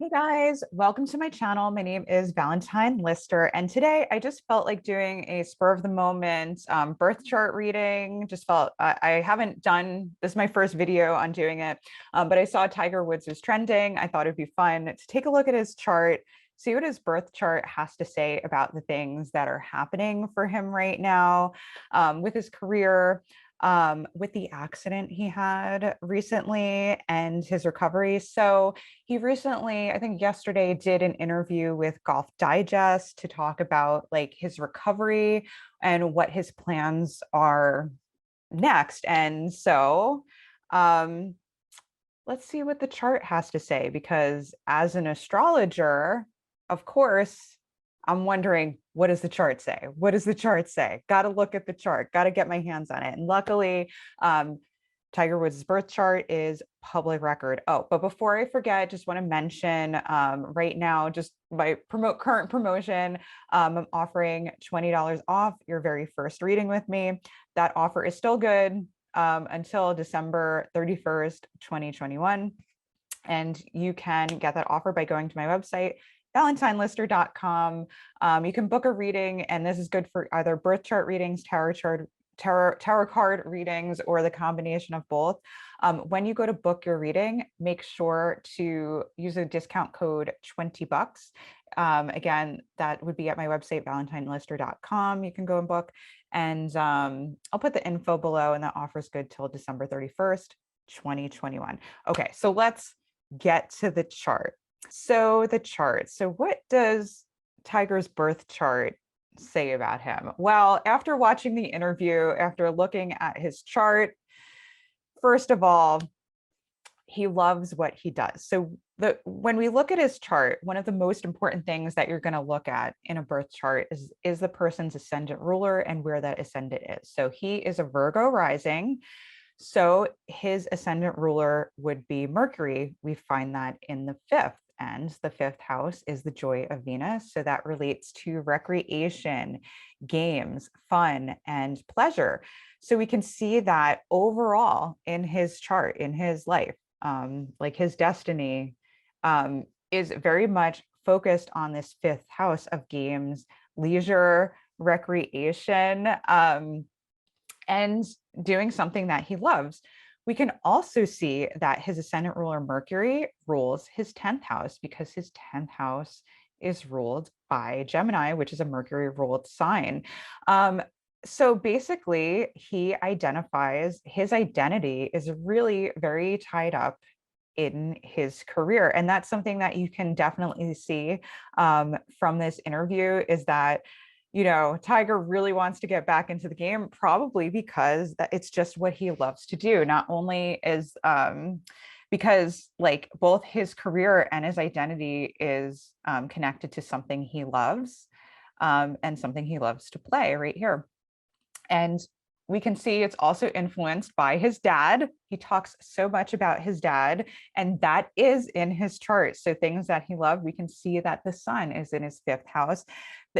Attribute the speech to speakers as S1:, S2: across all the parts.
S1: Hey guys, welcome to my channel. My name is Valentine Lister, and today I just felt like doing a spur of the moment birth chart reading. Just felt I haven't done this is my first video on doing it, but I saw Tiger Woods was trending. I thought it'd be fun to take a look at his chart, see what his birth chart has to say about the things that are happening for him right now with his career, with the accident he had recently and his recovery. So he recently, I think yesterday, did an interview with Golf Digest to talk about like his recovery and what his plans are next. And so let's see what the chart has to say, because as an astrologer, of course, I'm wondering, what does the chart say? What does the chart say? Got to look at the chart, got to get my hands on it. And luckily, Tiger Woods' birth chart is public record. Oh, but before I forget, just want to mention right now, just my current promotion, I'm offering $20 off your very first reading with me. That offer is still good until December 31st, 2021. And you can get that offer by going to my website, valentinelister.com. You can book a reading, and this is good for either birth chart readings, tarot card readings, or the combination of both. When you go to book your reading, make sure to use a discount code 20 bucks. Again, that would be at my website, valentinelister.com. You can go and book, and I'll put the info below, and that offer is good till December 31st, 2021. Okay, so let's get to the chart. So what does Tiger's birth chart say about him? Well, after watching the interview, after looking at his chart, first of all, he loves what he does. So when we look at his chart, one of the most important things that you're going to look at in a birth chart is the person's ascendant ruler and where that ascendant is. So he is a Virgo rising. So his ascendant ruler would be Mercury. We find that in the fifth, and the fifth house is the joy of Venus. So that relates to recreation, games, fun, and pleasure. So we can see that overall in his chart, in his life, like his destiny is very much focused on this fifth house of games, leisure, recreation, and doing something that he loves. We can also see that his ascendant ruler Mercury rules his 10th house, because his 10th house is ruled by Gemini, which is a Mercury ruled sign. So basically, he identifies, his identity is really very tied up in his career. And that's something that you can definitely see from this interview, is that Tiger really wants to get back into the game, probably because it's just what he loves to do. Not only is because like both his career and his identity is connected to something he loves, and something he loves to play right here. And we can see it's also influenced by his dad. He talks so much about his dad, and that is in his chart. So things that he loved, we can see that the sun is in his fifth house,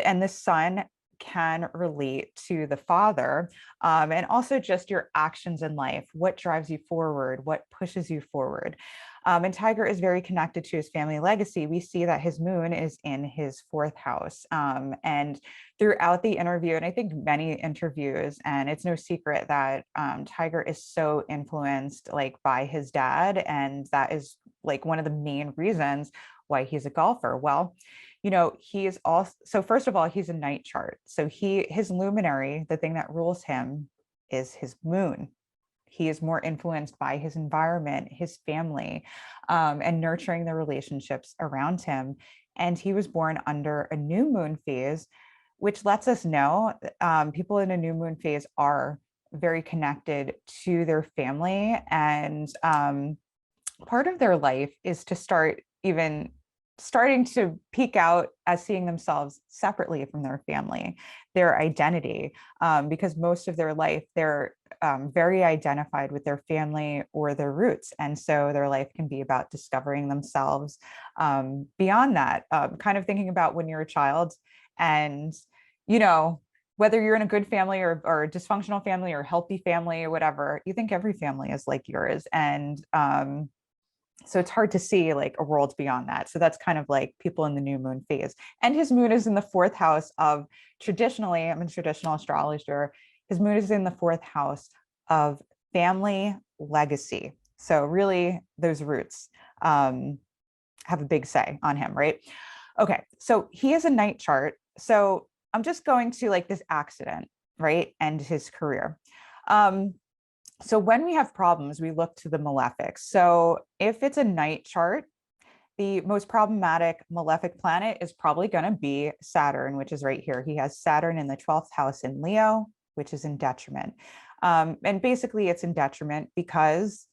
S1: and the sun can relate to the father, and also just your actions in life, what drives you forward, what pushes you forward. And Tiger is very connected to his family legacy. We see that his moon is in his fourth house. And throughout the interview, and I think many interviews, and it's no secret that Tiger is so influenced like by his dad. And that is like one of the main reasons why he's a golfer. Well, he is also, so first of all, he's a night chart. So his luminary, the thing that rules him, is his moon. He is more influenced by his environment, his family, and nurturing the relationships around him. And he was born under a new moon phase, which lets us know people in a new moon phase are very connected to their family. And part of their life is to starting to peek out as seeing themselves separately from their family, their identity, because most of their life, they're very identified with their family or their roots. And so their life can be about discovering themselves beyond that, kind of thinking about when you're a child and, whether you're in a good family or a dysfunctional family or healthy family or whatever, you think every family is like yours. And So it's hard to see like a world beyond that. So that's kind of like people in the new moon phase. And his moon is in the fourth house of, traditionally, I'm a traditional astrologer, his moon is in the fourth house of family legacy. So really those roots have a big say on him, right? Okay, so he is a night chart. So I'm just going to like this accident, right? And his career. So when we have problems, we look to the malefics. So if it's a night chart, the most problematic malefic planet is probably going to be Saturn, which is right here. He has Saturn in the 12th house in Leo, which is in detriment. And basically it's in detriment because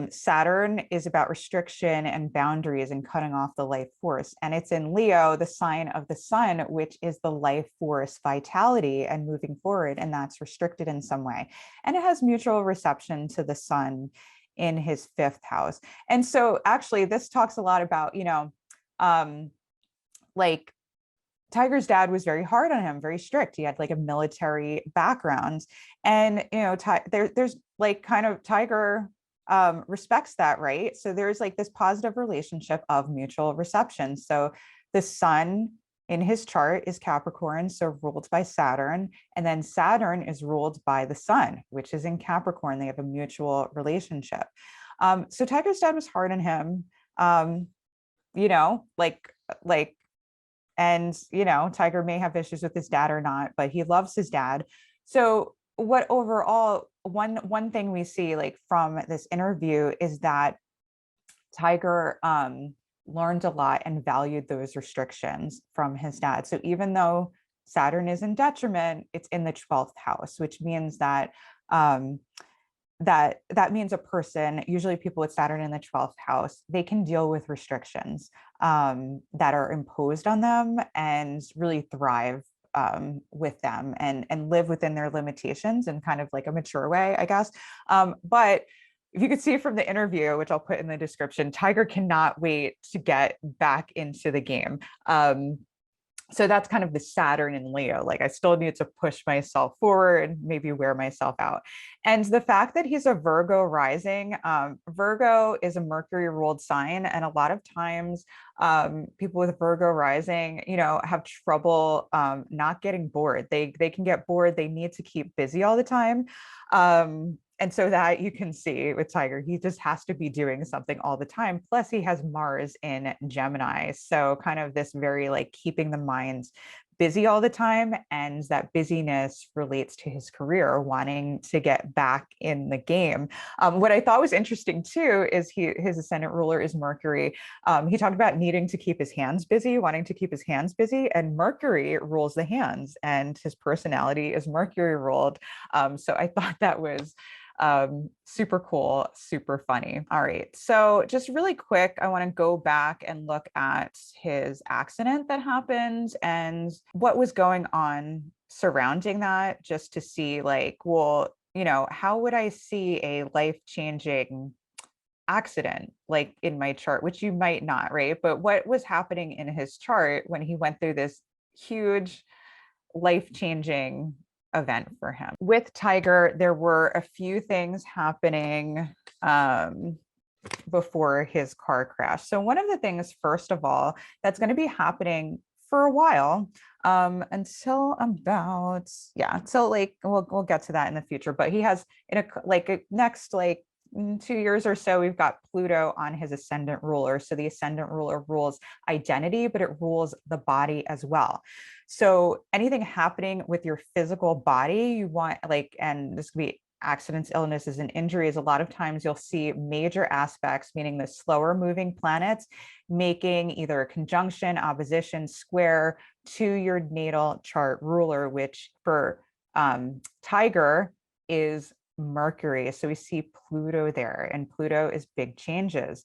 S1: Saturn is about restriction and boundaries and cutting off the life force. And it's in Leo, the sign of the sun, which is the life force vitality and moving forward. And that's restricted in some way. And it has mutual reception to the sun in his fifth house. And so actually this talks a lot about, like Tiger's dad was very hard on him, very strict. He had like a military background. And, there's like kind of Tiger respects that, right? So there's like this positive relationship of mutual reception. So the sun in his chart is Capricorn, so ruled by Saturn, and then Saturn is ruled by the sun, which is in Capricorn. They have a mutual relationship. So Tiger's dad was hard on him, you know, like, and Tiger may have issues with his dad or not, but he loves his dad. So what overall, one thing we see like from this interview is that Tiger learned a lot and valued those restrictions from his dad. So even though Saturn is in detriment, it's in the 12th house, which means that that means a person, usually people with Saturn in the 12th house, they can deal with restrictions that are imposed on them and really thrive with them and live within their limitations in kind of like a mature way, I guess. But if you could see from the interview, which I'll put in the description, Tiger cannot wait to get back into the game. So that's kind of the Saturn in Leo. Like I still need to push myself forward, maybe wear myself out. And the fact that he's a Virgo rising, Virgo is a Mercury ruled sign. And a lot of times people with Virgo rising, have trouble not getting bored. They can get bored. They need to keep busy all the time. And so that you can see with Tiger, he just has to be doing something all the time. Plus he has Mars in Gemini. So kind of this very like keeping the mind busy all the time. And that busyness relates to his career, wanting to get back in the game. What I thought was interesting too, is his ascendant ruler is Mercury. He talked about needing to keep his hands busy, wanting to keep his hands busy, and Mercury rules the hands and his personality is Mercury ruled. So I thought that was super cool, super funny. All right, so just really quick, I want to go back and look at his accident that happened and what was going on surrounding that, just to see like, well, how would I see a life-changing accident like in my chart, which you might not, right? But what was happening in his chart when he went through this huge life-changing event for him? With Tiger, there were a few things happening before his car crash. So one of the things, first of all, that's going to be happening for a while, until about, until like we'll get to that in the future. But he has in a next 2 years or so, we've got Pluto on his ascendant ruler. So the ascendant ruler rules identity, but it rules the body as well. So anything happening with your physical body, you want and this could be accidents, illnesses, and injuries. A lot of times you'll see major aspects, meaning the slower moving planets, making either a conjunction, opposition, square to your natal chart ruler, which for Tiger is Mercury. So we see Pluto there, and Pluto is big changes.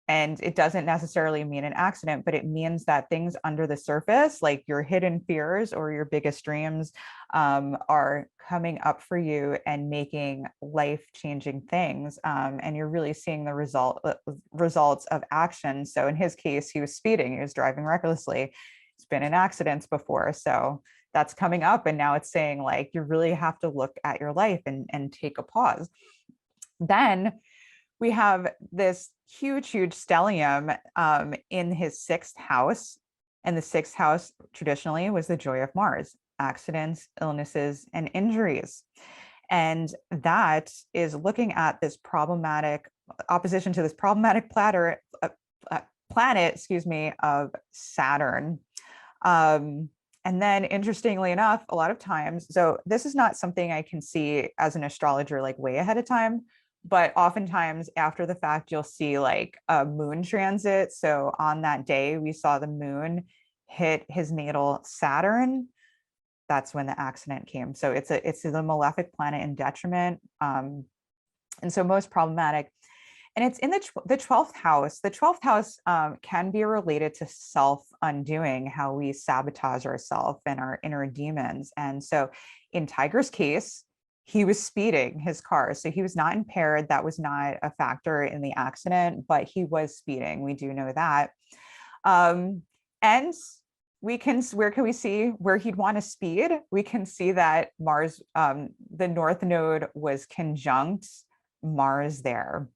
S1: And it doesn't necessarily mean an accident, but it means that things under the surface, like your hidden fears or your biggest dreams, are coming up for you and making life-changing things. And you're really seeing the results of action. So in his case, he was speeding, he was driving recklessly. He's been in accidents before. So that's coming up. And now it's saying like, you really have to look at your life and take a pause. Then we have this huge stellium in his sixth house. And the sixth house traditionally was the joy of Mars, accidents, illnesses, and injuries. And that is looking at this problematic opposition to this problematic planet, excuse me, of Saturn. And then interestingly enough, a lot of times, so this is not something I can see as an astrologer like way ahead of time, but oftentimes after the fact, you'll see like a moon transit. So on that day, we saw the moon hit his natal Saturn. That's when the accident came. So it's the malefic planet in detriment. And so most problematic. And it's in the 12th house. The 12th house can be related to self-undoing, how we sabotage ourselves and our inner demons. And so in Tiger's case, he was speeding his car. So he was not impaired. That was not a factor in the accident, but he was speeding. We do know that. And where can we see where he'd want to speed? We can see that Mars, the North Node was conjunct Mars there.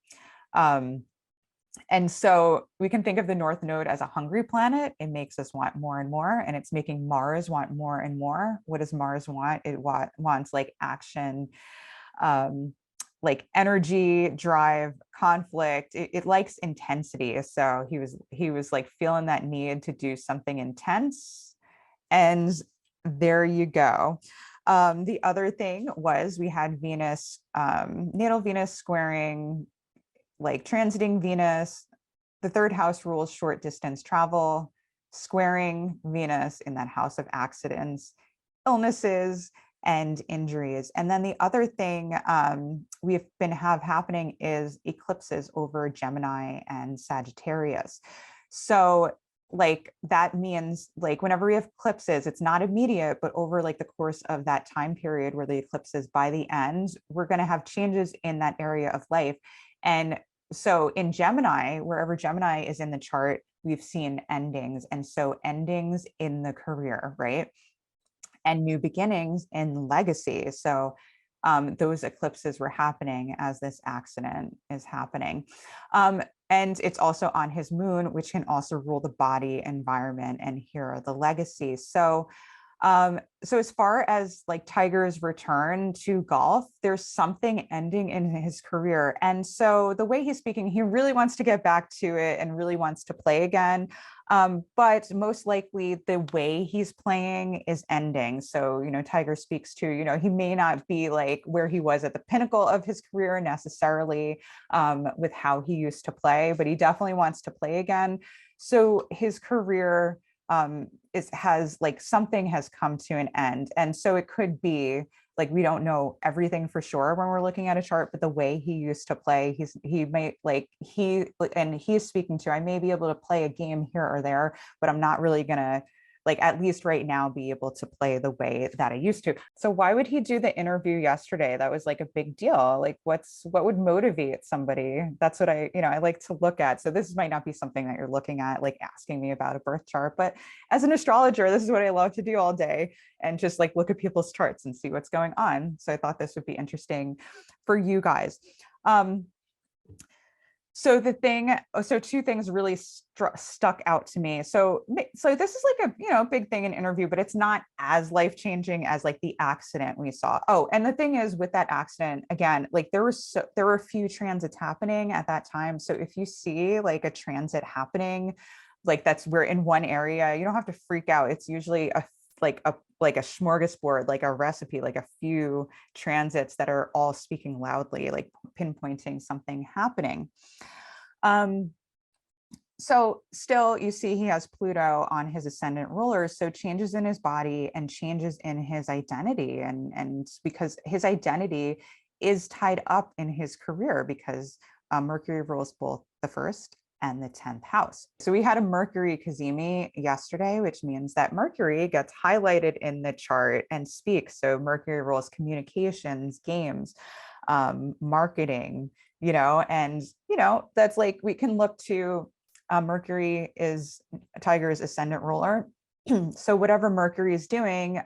S1: And so we can think of the North Node as a hungry planet. It makes us want more and more, and it's making Mars want more and more. What does Mars want? It wants like action, like energy, drive, conflict. It likes intensity. So he was like feeling that need to do something intense. And there you go. The other thing was we had Venus, natal Venus squaring, like transiting Venus. The third house rules short distance travel, squaring Venus in that house of accidents, illnesses, and injuries. And then the other thing we've been happening is eclipses over Gemini and Sagittarius. So like that means like whenever we have eclipses, it's not immediate, but over like the course of that time period where the eclipse is by the end, we're going to have changes in that area of life. And so in Gemini, wherever Gemini is in the chart, we've seen endings. And so endings in the career, right? And new beginnings in legacy. So those eclipses were happening as this accident is happening. And it's also on his moon, which can also rule the body, environment, and here are the legacies. So as far as like Tiger's return to golf, there's something ending in his career. And so the way he's speaking, he really wants to get back to it and really wants to play again. But most likely the way he's playing is ending. So, Tiger speaks to, he may not be like where he was at the pinnacle of his career necessarily with how he used to play, but he definitely wants to play again. So his career has like something has come to an end. And so it could be like, we don't know everything for sure when we're looking at a chart, but the way he used to play, he's speaking to, I may be able to play a game here or there, but I'm not really gonna, like, at least right now, be able to play the way that I used to. So why would he do the interview yesterday? That was like a big deal. Like what would motivate somebody? That's what I like to look at. So this might not be something that you're looking at, like asking me about a birth chart, but as an astrologer, this is what I love to do all day and just like look at people's charts and see what's going on. So I thought this would be interesting for you guys. So two things really stuck out to me. So this is like a big thing in interview, but it's not as life-changing as like the accident we saw. Oh, and the thing is with that accident, again, like there were a few transits happening at that time. So if you see like a transit happening, like we're in one area, you don't have to freak out. It's usually a smorgasbord, like a recipe, like a few transits that are all speaking loudly, like pinpointing something happening. So still you see he has Pluto on his ascendant ruler, so changes in his body and changes in his identity, and because his identity is tied up in his career because Mercury rules both the first and the 10th house. So we had a Mercury Kazemi yesterday, which means that Mercury gets highlighted in the chart and speaks. So Mercury rules communications, games, marketing, and, that's like, we can look to Mercury is Tiger's ascendant ruler. So whatever Mercury is doing,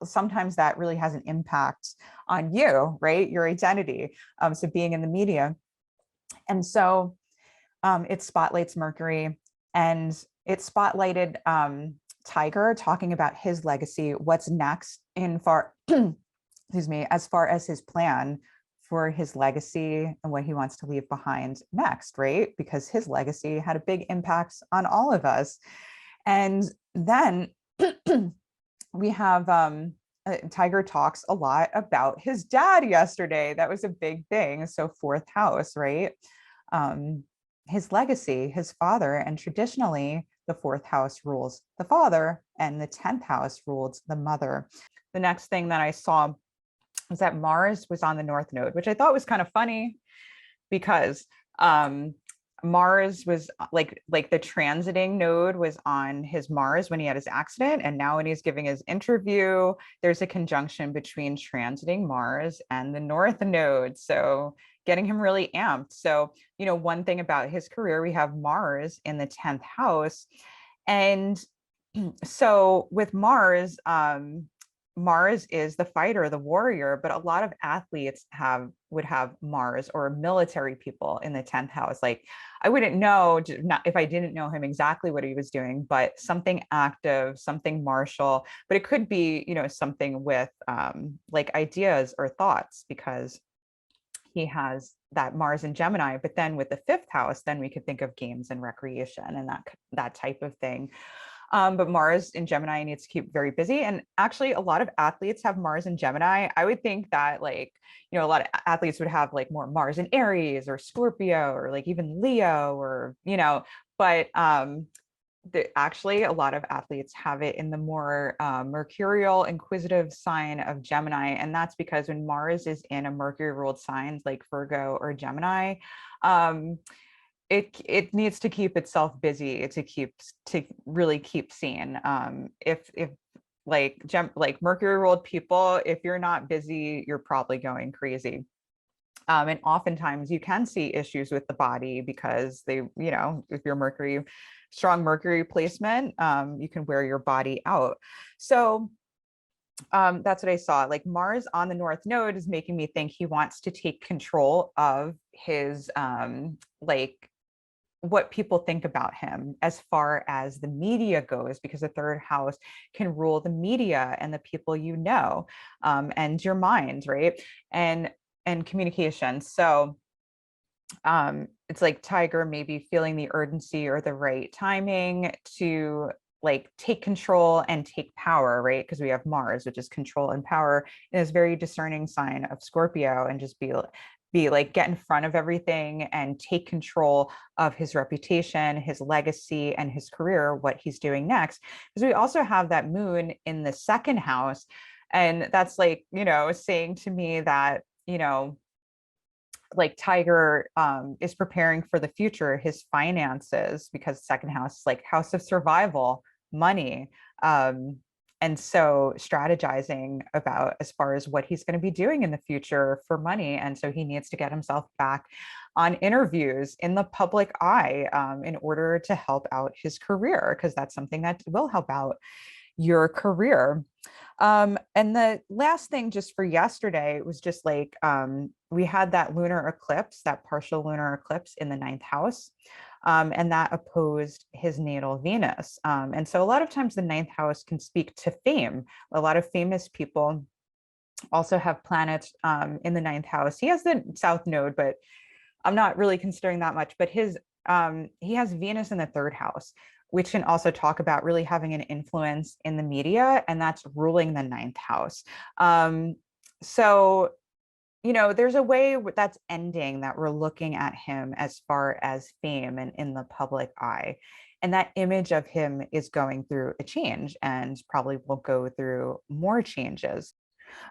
S1: sometimes that really has an impact on you, right? Your identity. So being in the media, And so it spotlights Mercury, and it spotlighted Tiger talking about his legacy, what's next in far, excuse me, as far as his plan for his legacy and what he wants to leave behind next, right? Because his legacy had a big impact on all of us. And then we have Tiger talks a lot about his dad yesterday. That was a big thing. So fourth house, right? His legacy, his father, and traditionally the fourth house rules the father and the 10th house rules the mother. The next thing that I saw was that Mars was on the North Node, which I thought was kind of funny because Mars was like the transiting node was on his Mars when he had his accident, and now when he's giving his interview, there's a conjunction between transiting Mars and the North Node, so getting him really amped. So, you know, one thing about his career, we have Mars in the 10th house, and so with Mars, Mars is the fighter, the warrior, but a lot of athletes would have Mars, or military people in the 10th house. Like I wouldn't know, not if I didn't know him exactly what he was doing, but something active, something martial, but it could be, you know, something with like ideas or thoughts, because he has that Mars in Gemini. But then with the 5th house, then we could think of games and recreation and that type of thing. But Mars in Gemini needs to keep very busy. And actually, a lot of athletes have Mars in Gemini. I would think that, like, you know, a lot of athletes would have like more Mars in Aries or Scorpio or like even Leo, or, you know, but actually a lot of athletes have it in the more mercurial, inquisitive sign of Gemini. And that's because when Mars is in a Mercury ruled sign like Virgo or Gemini, it needs to keep itself busy to really keep seen. If like Mercury ruled people, if you're not busy, you're probably going crazy. And oftentimes you can see issues with the body because they, you know, if you're strong Mercury placement, you can wear your body out. So that's what I saw. Like Mars on the North Node is making me think he wants to take control of his like what people think about him as far as the media goes, because the 3rd house can rule the media and the people you know, and your mind, right? And communication. So it's like Tiger maybe feeling the urgency or the right timing to like take control and take power, right? Because we have Mars, which is control and power, and is very discerning sign of Scorpio, and just be like get in front of everything and take control of his reputation, his legacy, and his career, what he's doing next. Because we also have that moon in the 2nd house, and that's like, you know, saying to me that, you know, like Tiger is preparing for the future, his finances, because 2nd house is like house of survival, money. And so strategizing about as far as what he's going to be doing in the future for money. And so he needs to get himself back on interviews in the public eye in order to help out his career, because that's something that will help out your career. And the last thing just for yesterday was just like, we had that lunar eclipse, that partial lunar eclipse in the 9th house. And that opposed his natal Venus. And so a lot of times the 9th house can speak to fame. A lot of famous people also have planets in the 9th house. He has the South Node, but I'm not really considering that much. But he has Venus in the 3rd house, which can also talk about really having an influence in the media, and that's ruling the 9th house. So, you know, there's a way that's ending that we're looking at him as far as fame and in the public eye. And that image of him is going through a change and probably will go through more changes.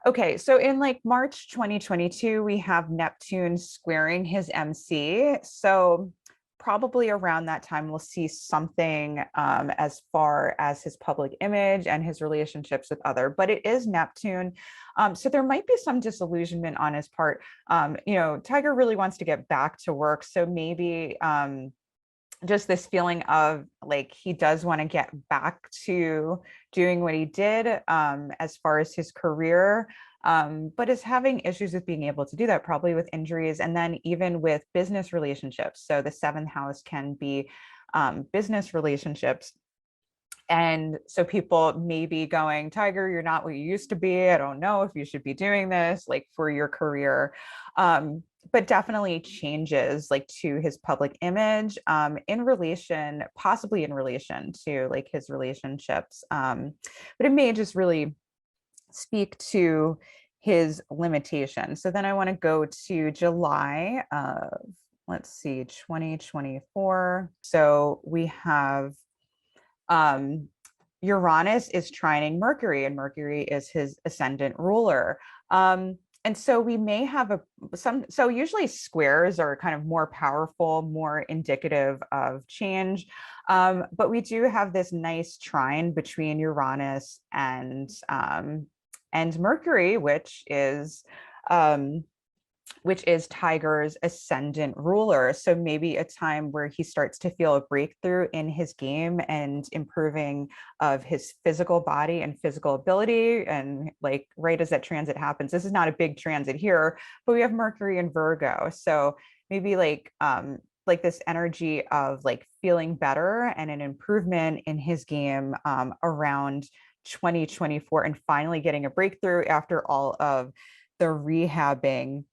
S1: Okay, so in like March 2022, we have Neptune squaring his MC. So probably around that time, we'll see something as far as his public image and his relationships with other, but it is Neptune. So there might be some disillusionment on his part. You know, Tiger really wants to get back to work. So maybe just this feeling of like he does want to get back to doing what he did as far as his career. but is having issues with being able to do that, probably with injuries, and then even with business relationships. So the seventh house can be business relationships. And so people may be going, Tiger, you're not what you used to be. I don't know if you should be doing this like for your career. But definitely changes like to his public image in relation, possibly in relation to like his relationships. But it may just really speak to his limitations. So then I want to go to July of, let's see, 2024. So we have Uranus is trining Mercury, and Mercury is his ascendant ruler. And so we may have so usually squares are kind of more powerful, more indicative of change. But we do have this nice trine between Uranus and Mercury, which is Tiger's ascendant ruler. So maybe a time where he starts to feel a breakthrough in his game and improving of his physical body and physical ability. And like right as that transit happens, this is not a big transit here, but we have Mercury in Virgo. So maybe like this energy of like feeling better and an improvement in his game around 2024 and finally getting a breakthrough after all of the rehabbing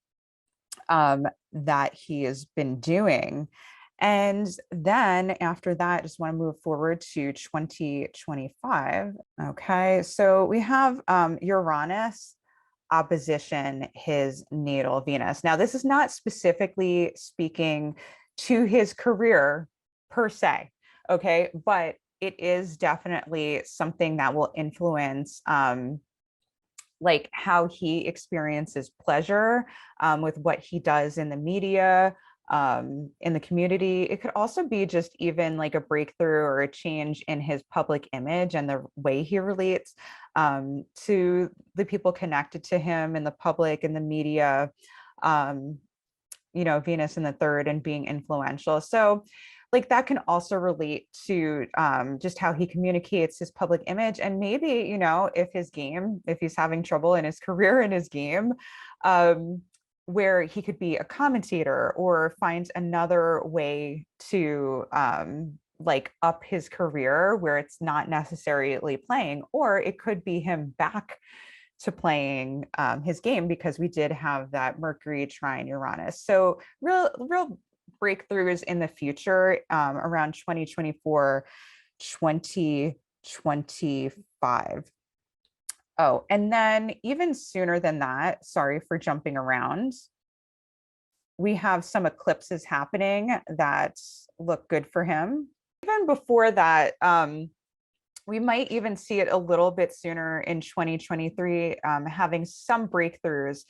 S1: that he has been doing. And then after that, I just want to move forward to 2025. Okay, so we have Uranus opposition his natal Venus. Now, this is not specifically speaking to his career per se, okay, but it is definitely something that will influence like how he experiences pleasure with what he does in the media, in the community. It could also be just even like a breakthrough or a change in his public image and the way he relates to the people connected to him in the public and the media. Venus in the third and being influential. So like that can also relate to just how he communicates his public image. And maybe, if he's having trouble in his career, in his game, where he could be a commentator or find another way to like up his career where it's not necessarily playing, or it could be him back to playing his game, because we did have that Mercury trine Uranus. So real breakthroughs in the future around 2024, 2025. Oh, and then even sooner than that, sorry for jumping around, we have some eclipses happening that look good for him. Even before that, we might even see it a little bit sooner in 2023, having some breakthroughs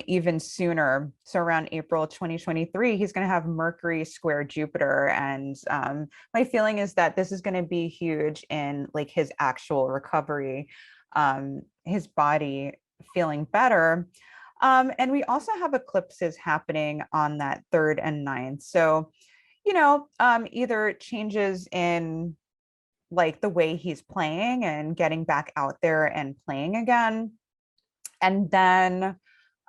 S1: even sooner. So around April 2023, he's going to have Mercury square Jupiter. And my feeling is that this is going to be huge in like his actual recovery, his body feeling better. And we also have eclipses happening on that 3rd and 9th. So, either changes in like the way he's playing and getting back out there and playing again. And then,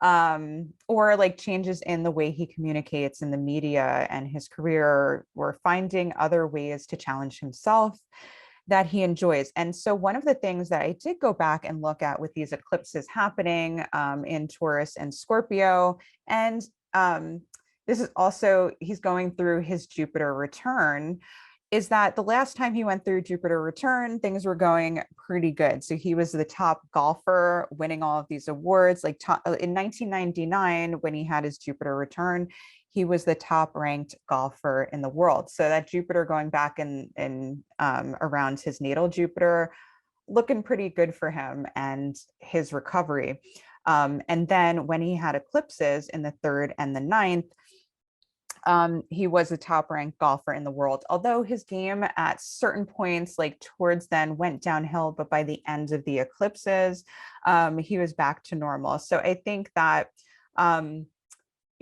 S1: or like changes in the way he communicates in the media and his career, or finding other ways to challenge himself that he enjoys. And so one of the things that I did go back and look at with these eclipses happening in Taurus and Scorpio, and this is also, he's going through his Jupiter return, is that the last time he went through Jupiter return, things were going pretty good. So he was the top golfer, winning all of these awards. Like in 1999, when he had his Jupiter return, he was the top ranked golfer in the world. So that Jupiter going back in around his natal Jupiter, looking pretty good for him and his recovery. And then when he had eclipses in the 3rd and the 9th, he was a top ranked golfer in the world, although his game at certain points, like towards then, went downhill. But by the end of the eclipses, he was back to normal. So I think that,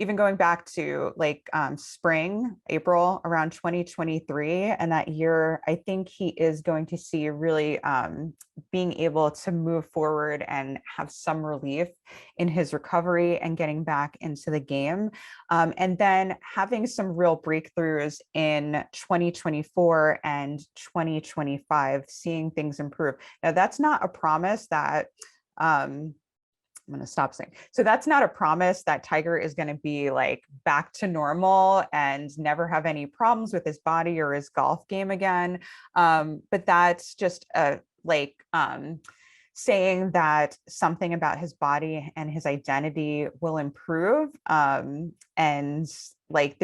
S1: even going back to like spring, April around 2023, and that year, I think he is going to see really being able to move forward and have some relief in his recovery and getting back into the game. And then having some real breakthroughs in 2024 and 2025, seeing things improve. Now, that's not a promise that I'm going to stop saying. So that's not a promise that Tiger is going to be like back to normal and never have any problems with his body or his golf game again. But that's just a saying that something about his body and his identity will improve. And like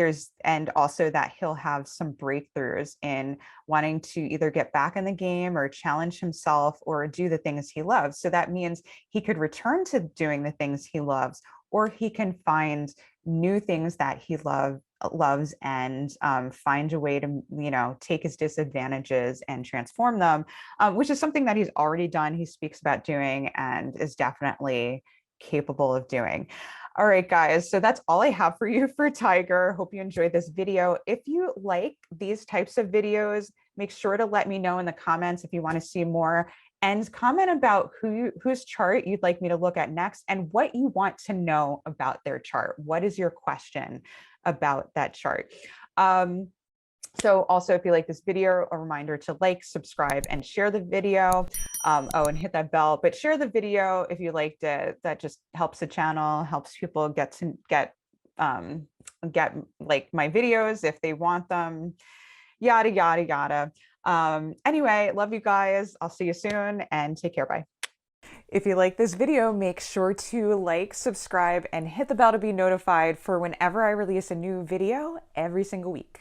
S1: and also that he'll have some breakthroughs in wanting to either get back in the game or challenge himself or do the things he loves. So that means he could return to doing the things he loves, or he can find new things that he loves and find a way to, take his disadvantages and transform them, which is something that he's already done. He speaks about doing and is definitely capable of doing. All right, guys, so that's all I have for you for Tiger. Hope you enjoyed this video. If you like these types of videos, make sure to let me know in the comments if you want to see more, and comment about whose chart you'd like me to look at next and what you want to know about their chart. What is your question about that chart? So also, if you like this video, a reminder to like, subscribe, and share the video. And hit that bell, but share the video if you liked it. That just helps the channel, helps people get like my videos if they want them, yada, yada, yada. Anyway, love you guys. I'll see you soon and take care. Bye. If you like this video, make sure to like, subscribe, and hit the bell to be notified for whenever I release a new video every single week.